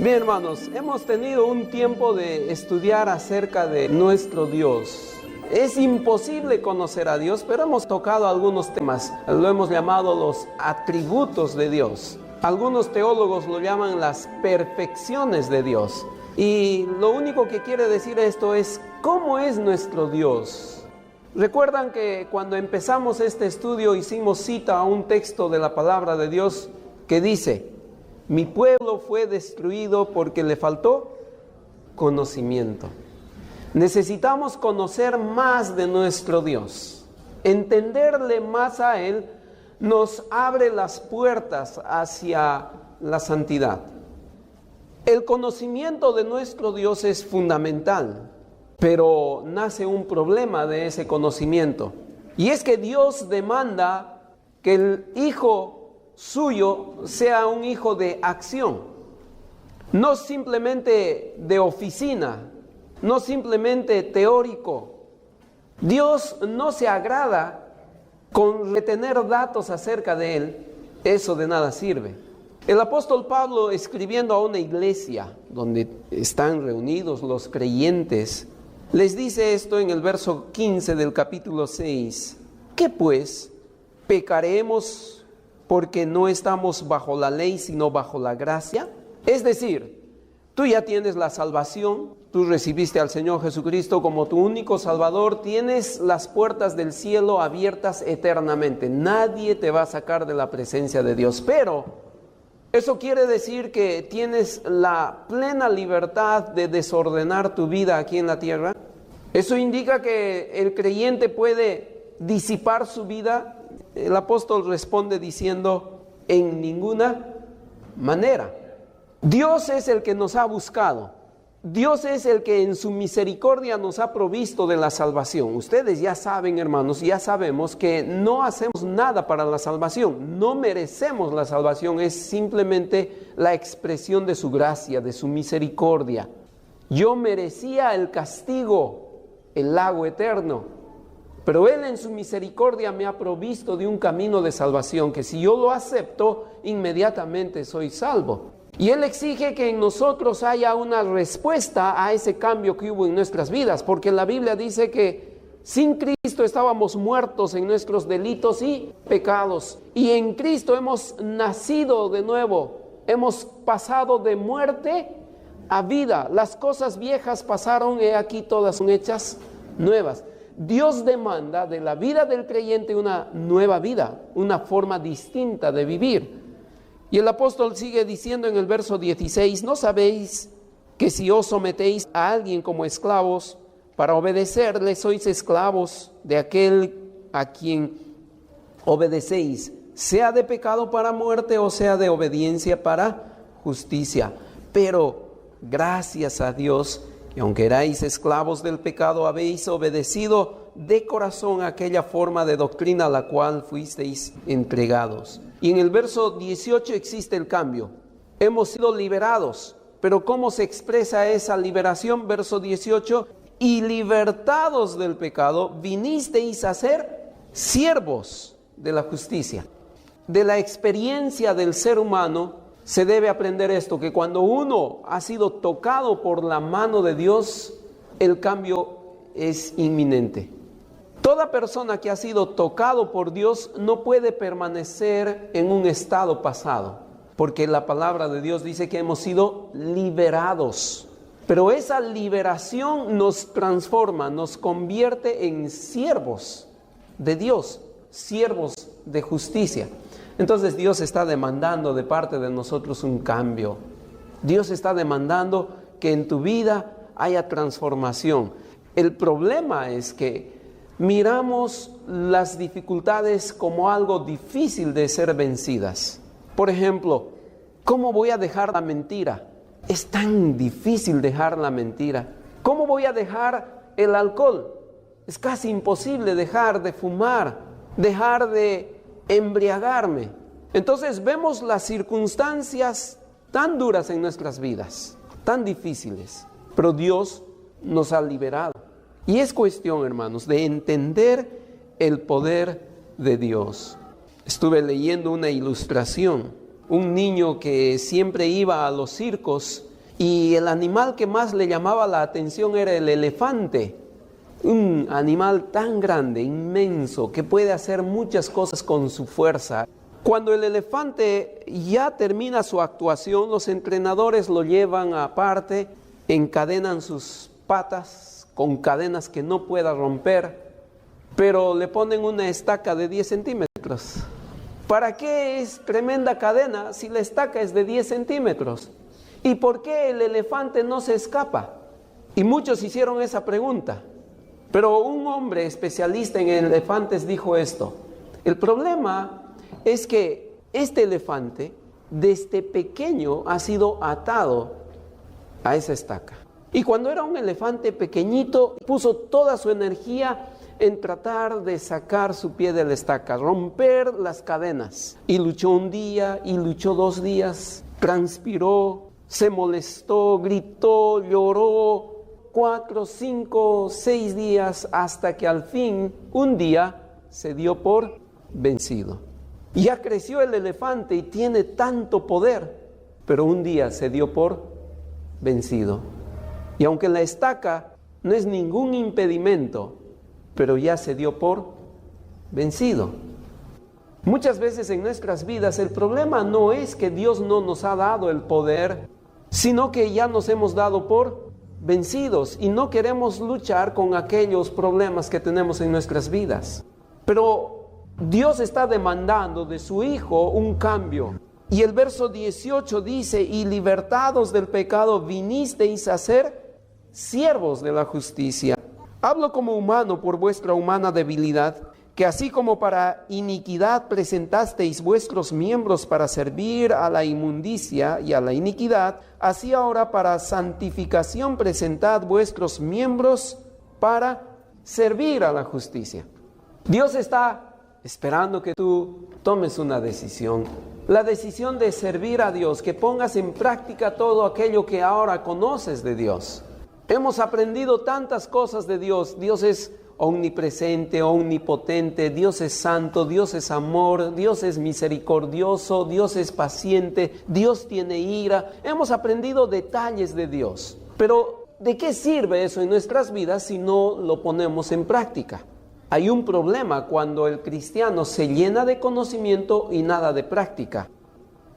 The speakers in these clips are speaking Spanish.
Bien, hermanos, hemos tenido un tiempo de estudiar acerca de nuestro Dios. Es imposible conocer a Dios, pero hemos tocado algunos temas. Lo hemos llamado los atributos de Dios. Algunos teólogos lo llaman las perfecciones de Dios. Y lo único que quiere decir esto es, ¿cómo es nuestro Dios? Recuerdan que cuando empezamos este estudio hicimos cita a un texto de la palabra de Dios que dice: mi pueblo fue destruido porque le faltó conocimiento. Necesitamos conocer más de nuestro Dios. Entenderle más a Él nos abre las puertas hacia la santidad. El conocimiento de nuestro Dios es fundamental, pero nace un problema de ese conocimiento. Y es que Dios demanda que el hijo suyo sea un hijo de acción, no simplemente de oficina, no simplemente teórico. Dios no se agrada con retener datos acerca de Él, eso de nada sirve. El apóstol Pablo, escribiendo a una iglesia donde están reunidos los creyentes, les dice esto en el verso 15 del capítulo 6. ¿Qué pues? ¿Pecaremos porque no estamos bajo la ley, sino bajo la gracia? Es decir, tú ya tienes la salvación, tú recibiste al Señor Jesucristo como tu único Salvador, tienes las puertas del cielo abiertas eternamente. Nadie te va a sacar de la presencia de Dios, pero ¿eso quiere decir que tienes la plena libertad de desordenar tu vida aquí en la tierra? ¿Eso indica que el creyente puede disipar su vida? El apóstol responde diciendo: en ninguna manera. Dios es el que nos ha buscado. Dios es el que en su misericordia nos ha provisto de la salvación. Ustedes ya saben, hermanos, ya sabemos que no hacemos nada para la salvación. No merecemos la salvación, es simplemente la expresión de su gracia, de su misericordia. Yo merecía el castigo, el lago eterno, pero Él en su misericordia me ha provisto de un camino de salvación que si yo lo acepto, inmediatamente soy salvo. Y Él exige que en nosotros haya una respuesta a ese cambio que hubo en nuestras vidas, porque la Biblia dice que sin Cristo estábamos muertos en nuestros delitos y pecados, y en Cristo hemos nacido de nuevo, hemos pasado de muerte a vida. Las cosas viejas pasaron, he aquí todas son hechas nuevas. Dios demanda de la vida del creyente una nueva vida, una forma distinta de vivir. Y el apóstol sigue diciendo en el verso 16: ¿no sabéis que si os sometéis a alguien como esclavos para obedecerle, sois esclavos de aquel a quien obedecéis, sea de pecado para muerte o sea de obediencia para justicia? Pero gracias a Dios, que aunque erais esclavos del pecado, habéis obedecido de corazón aquella forma de doctrina a la cual fuisteis entregados. Y en el verso 18 existe el cambio. Hemos sido liberados, pero ¿cómo se expresa esa liberación? Verso 18: y libertados del pecado, vinisteis a ser siervos de la justicia. De la experiencia del ser humano se debe aprender esto, que cuando uno ha sido tocado por la mano de Dios, el cambio es inminente. Toda persona que ha sido tocado por Dios no puede permanecer en un estado pasado, porque la palabra de Dios dice que hemos sido liberados. Pero esa liberación nos transforma, nos convierte en siervos de Dios, siervos de justicia. Entonces Dios está demandando de parte de nosotros un cambio. Dios está demandando que en tu vida haya transformación. El problema es que miramos las dificultades como algo difícil de ser vencidas. Por ejemplo, ¿cómo voy a dejar la mentira? Es tan difícil dejar la mentira. ¿Cómo voy a dejar el alcohol? Es casi imposible dejar de fumar, dejar de embriagarme. Entonces vemos las circunstancias tan duras en nuestras vidas, tan difíciles, pero Dios nos ha liberado. Y es cuestión, hermanos, de entender el poder de Dios. Estuve leyendo una ilustración. Un niño que siempre iba a los circos y el animal que más le llamaba la atención era el elefante. Un animal tan grande, inmenso, que puede hacer muchas cosas con su fuerza. Cuando el elefante ya termina su actuación, los entrenadores lo llevan aparte, encadenan sus patas con cadenas que no pueda romper, pero le ponen una estaca de 10 centímetros. ¿Para qué es tremenda cadena si la estaca es de 10 centímetros? ¿Y por qué el elefante no se escapa? Y muchos hicieron esa pregunta. Pero un hombre especialista en elefantes dijo esto: el problema es que este elefante desde pequeño ha sido atado a esa estaca. Y cuando era un elefante pequeñito, puso toda su energía en tratar de sacar su pie de la estaca, romper las cadenas. Y luchó un día, y luchó 2 días, transpiró, se molestó, gritó, lloró, 4, 5, 6 días, hasta que al fin, un día, se dio por vencido. Ya creció el elefante y tiene tanto poder, pero un día se dio por vencido. Y aunque la estaca no es ningún impedimento, pero ya se dio por vencido. Muchas veces en nuestras vidas el problema no es que Dios no nos ha dado el poder, sino que ya nos hemos dado por vencidos y no queremos luchar con aquellos problemas que tenemos en nuestras vidas. Pero Dios está demandando de su Hijo un cambio. Y el verso 18 dice: y libertados del pecado vinisteis a ser siervos de la justicia. Hablo como humano por vuestra humana debilidad, que así como para iniquidad presentasteis vuestros miembros para servir a la inmundicia y a la iniquidad, así ahora para santificación presentad vuestros miembros para servir a la justicia. Dios está esperando que tú tomes una decisión. La decisión de servir a Dios, que pongas en práctica todo aquello que ahora conoces de Dios. Hemos aprendido tantas cosas de Dios. Dios es omnipresente, omnipotente, Dios es santo, Dios es amor, Dios es misericordioso, Dios es paciente, Dios tiene ira. Hemos aprendido detalles de Dios. Pero ¿de qué sirve eso en nuestras vidas si no lo ponemos en práctica? Hay un problema cuando el cristiano se llena de conocimiento y nada de práctica.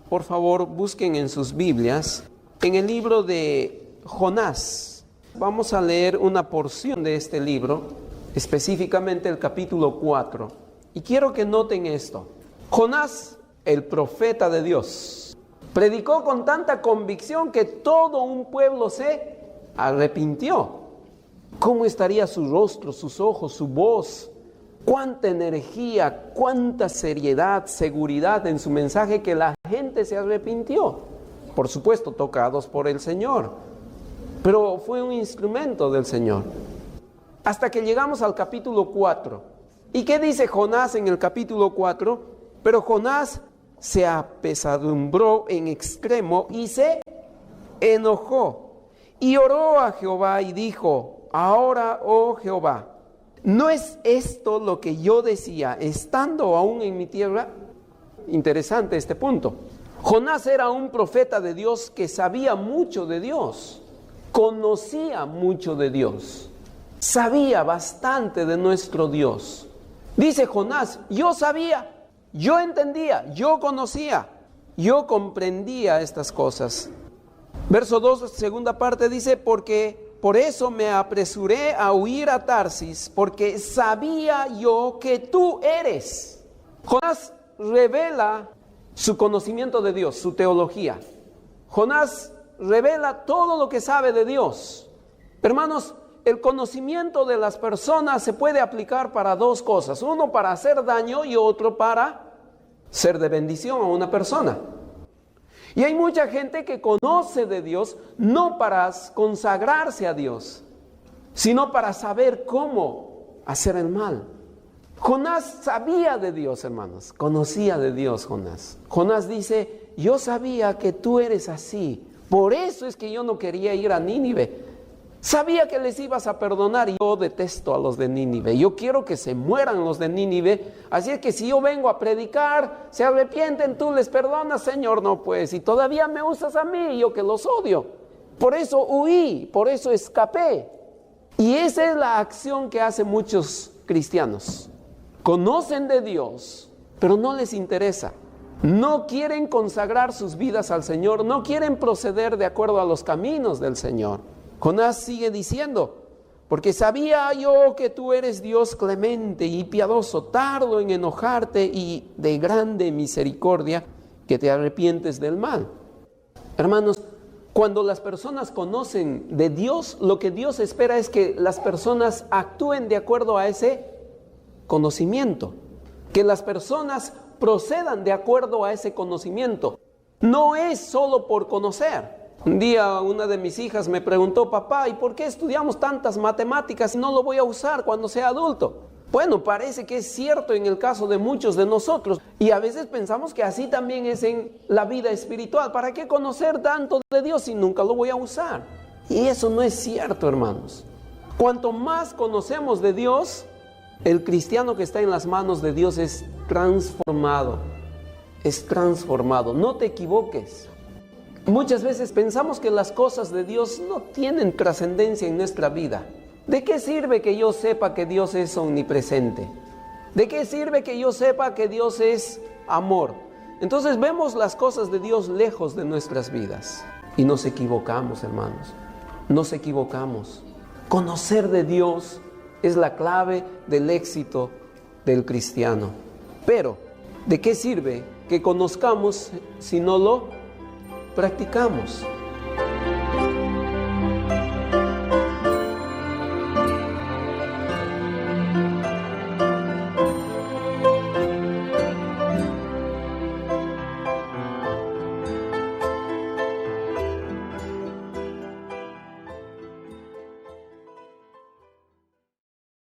Por favor, busquen en sus Biblias, en el libro de Jonás. Vamos a leer una porción de este libro, específicamente el capítulo 4. Y quiero que noten esto. Jonás, el profeta de Dios, predicó con tanta convicción que todo un pueblo se arrepintió. ¿Cómo estaría su rostro, sus ojos, su voz? Cuánta energía, cuánta seriedad, seguridad en su mensaje, que la gente se arrepintió. Por supuesto, tocados por el Señor, pero fue un instrumento del Señor. Hasta que llegamos al capítulo 4. ¿Y qué dice Jonás en el capítulo 4? Pero Jonás se apesadumbró en extremo y se enojó. Y oró a Jehová y dijo: ahora, oh Jehová, ¿no es esto lo que yo decía estando aún en mi tierra? Interesante este punto. Jonás era un profeta de Dios que sabía mucho de Dios, conocía mucho de Dios, sabía bastante de nuestro Dios. Dice Jonás: yo sabía, yo entendía, yo conocía, yo comprendía estas cosas. Verso 2, segunda parte, dice: porque por eso me apresuré a huir a Tarsis, porque sabía yo que tú eres. Jonás revela su conocimiento de Dios, su teología. Jonás revela todo lo que sabe de Dios. Hermanos, el conocimiento de las personas se puede aplicar para 2 cosas. Uno para hacer daño y otro para ser de bendición a una persona. Y hay mucha gente que conoce de Dios no para consagrarse a Dios, sino para saber cómo hacer el mal. Jonás sabía de Dios, hermanos, conocía de Dios Jonás. Jonás dice: yo sabía que tú eres así, por eso es que yo no quería ir a Nínive. Sabía que les ibas a perdonar y yo detesto a los de Nínive. Yo quiero que se mueran los de Nínive. Así es que si yo vengo a predicar, se arrepienten, tú les perdonas, Señor. No, pues, y todavía me usas a mí, yo que los odio. Por eso huí, por eso escapé. Y esa es la acción que hacen muchos cristianos. Conocen de Dios, pero no les interesa. No quieren consagrar sus vidas al Señor, no quieren proceder de acuerdo a los caminos del Señor. Jonás sigue diciendo: porque sabía yo que tú eres Dios clemente y piadoso, tardo en enojarte y de grande misericordia, que te arrepientes del mal. Hermanos, cuando las personas conocen de Dios, lo que Dios espera es que las personas actúen de acuerdo a ese conocimiento, que las personas procedan de acuerdo a ese conocimiento. No es solo por conocer. Un día una de mis hijas me preguntó: papá, ¿y por qué estudiamos tantas matemáticas si no lo voy a usar cuando sea adulto? Bueno, parece que es cierto en el caso de muchos de nosotros, y a veces pensamos que así también es en la vida espiritual. ¿Para qué conocer tanto de Dios si nunca lo voy a usar? Y eso no es cierto, hermanos. Cuanto más conocemos de Dios, el cristiano que está en las manos de Dios es transformado. Es transformado. No te equivoques. Muchas veces pensamos que las cosas de Dios no tienen trascendencia en nuestra vida. ¿De qué sirve que yo sepa que Dios es omnipresente? ¿De qué sirve que yo sepa que Dios es amor? Entonces vemos las cosas de Dios lejos de nuestras vidas y nos equivocamos, hermanos. Nos equivocamos. Conocer de Dios es la clave del éxito del cristiano. Pero, ¿de qué sirve que conozcamos si no lo practicamos?